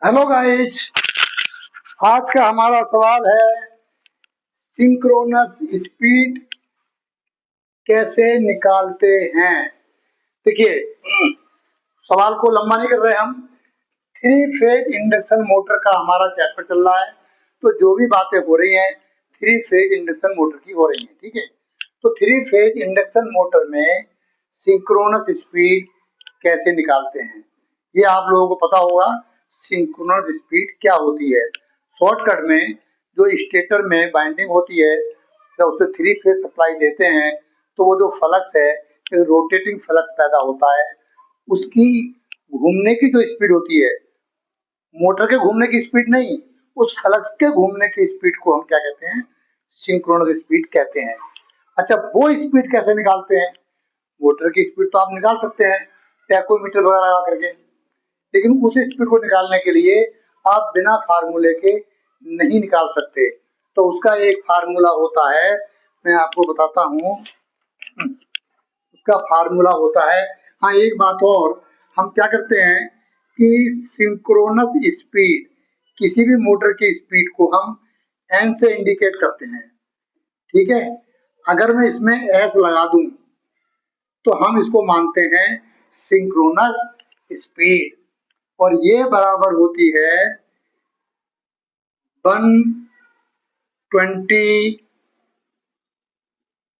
Hello guys, आज का हमारा सवाल है सिंक्रोनस स्पीड कैसे निकालते हैं। देखिए, सवाल को लंबा नहीं कर रहे हम। थ्री फेज इंडक्शन मोटर का हमारा चैप्टर चल रहा है, तो जो भी बातें हो रही हैं थ्री फेज इंडक्शन मोटर की हो रही हैं। ठीक है, तो थ्री फेज इंडक्शन मोटर में सिंक्रोनस स्पीड कैसे निकालते हैं ये आप लोगों को पता होगा। सिंक्रोनस स्पीड क्या होती है? शॉर्टकट में जो स्टेटर में बाइंडिंग होती है, जब उसे थ्री फेज सप्लाई देते हैं तो वो जो फ्लक्स है, एक रोटेटिंग फ्लक्स पैदा होता है। उसकी घूमने की जो स्पीड होती है, मोटर के घूमने की स्पीड नहीं, उस फ्लक्स के घूमने की स्पीड को हम क्या कहते हैं? सिंक्रोनस स्पीड कहते हैं। अच्छा, वो स्पीड कैसे निकालते हैं? मोटर की स्पीड तो आप निकाल सकते हैं टैकोमीटर वगैरह लगा करके, लेकिन उस स्पीड को निकालने के लिए आप बिना फार्मूले के नहीं निकाल सकते। तो उसका एक फार्मूला होता है, मैं आपको बताता हूँ। उसका फार्मूला होता है, हाँ एक बात और, हम क्या करते हैं कि सिंक्रोनस स्पीड, किसी भी मोटर की स्पीड को हम एन से इंडिकेट करते हैं। ठीक है, अगर मैं इसमें एस लगा दूं तो हम इसको मानते हैं सिंक्रोनस स्पीड, और ये बराबर होती है 120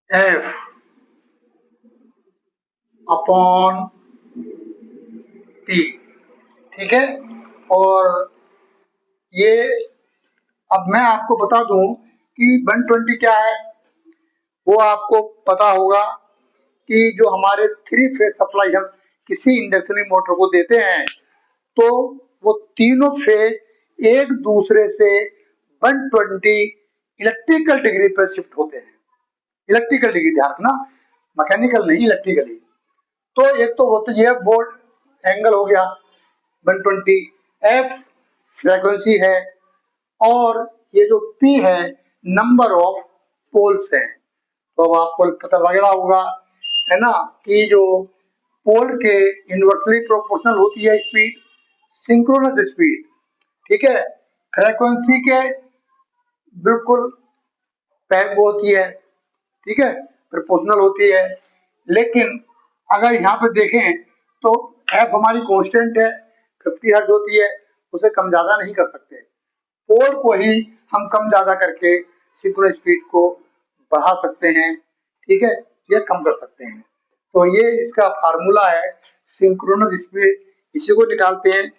एफ अपॉन पी। ठीक है, और ये अब मैं आपको बता दूं कि 120 क्या है। वो आपको पता होगा कि जो हमारे थ्री फेज सप्लाई हम किसी इंडक्शन मोटर को देते हैं, तो वो तीनों फेज एक दूसरे से 120 इलेक्ट्रिकल डिग्री पर शिफ्ट होते हैं। इलेक्ट्रिकल डिग्री, ध्यान रखना, मैकेनिकल नहीं, इलेक्ट्रिकली। तो एक तो वो तो ये बोर्ड एंगल हो गया 120, एफ फ्रीक्वेंसी है, और ये जो पी है नंबर ऑफ पोल्स है। तो अब आपको पता लग रहा होगा, है ना, कि जो पोल के इनवर्सली प्रोपोर्शनल होती है स्पीड, सिंक्रोनस स्पीड। ठीक है, फ्रीक्वेंसी के बिल्कुल वो होती है, ठीक है, प्रोपोर्शनल होती है। लेकिन अगर यहाँ पे देखें तो एफ हमारी कांस्टेंट है, 50 हर्ट्ज होती है, उसे कम ज्यादा नहीं कर सकते। पोल को ही हम कम ज्यादा करके सिंक्रोनस स्पीड को बढ़ा सकते हैं। ठीक है, ये कम कर सकते हैं। तो ये इसका फार्मूला है सिंक्रोनस स्पीड, इसी को निकालते हैं।